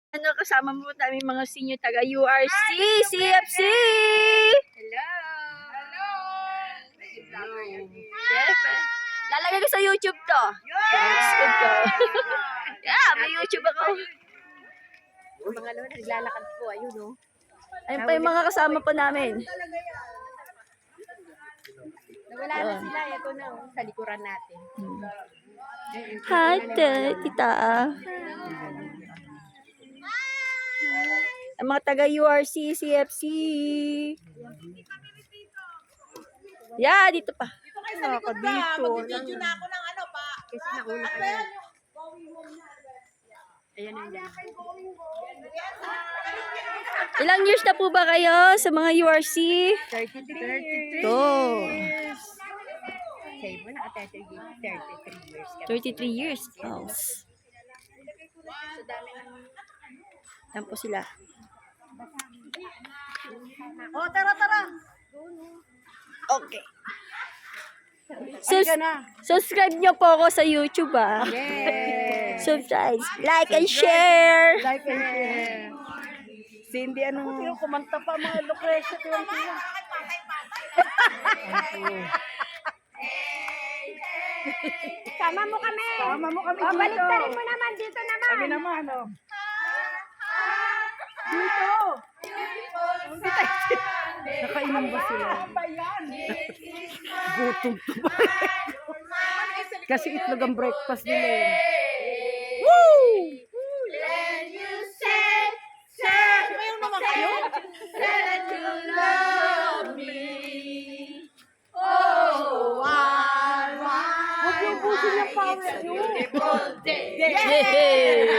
Ano, kasama mo namin mga senior taga URC, CFC! Hello! Hello! Chef, lalagay ko sa YouTube to. YouTube ko. Yeah, may YouTube ako. Mga lolo, naglalakad po. Ayun, no? Ayun pa yung mga kasama po namin. Nawala na sila. Ito na, sa likuran natin. Hi, tita. Ang mga taga URC, CFC. Yeah, dito pa. Ako dito. Mag-video na ako ng ano pa. Kasi nauna kayo. Ayan ang yan. Ilang years na po ba kayo sa mga URC? 33 To. Say mo, naka-33 years kami. 33 years. Oh. Yan po sila. Oh, tara. Okay. Subscribe nyo po ako sa YouTube, ah. Yes! Subscribe, like, and share. Like and share. Cindy, ano? Yung kumanta pa mga Lucrecia. Sama mo kami! Sama mo kami dito. Balik na rin mo naman dito naman! Kami naman, oh. Dito! Nakainom ba sila? Gutom to ba? Kasi itlog ang breakfast nila eh. Woo! Sabayaw naman kayo? Huwag yung puso ng power nyo. Yay!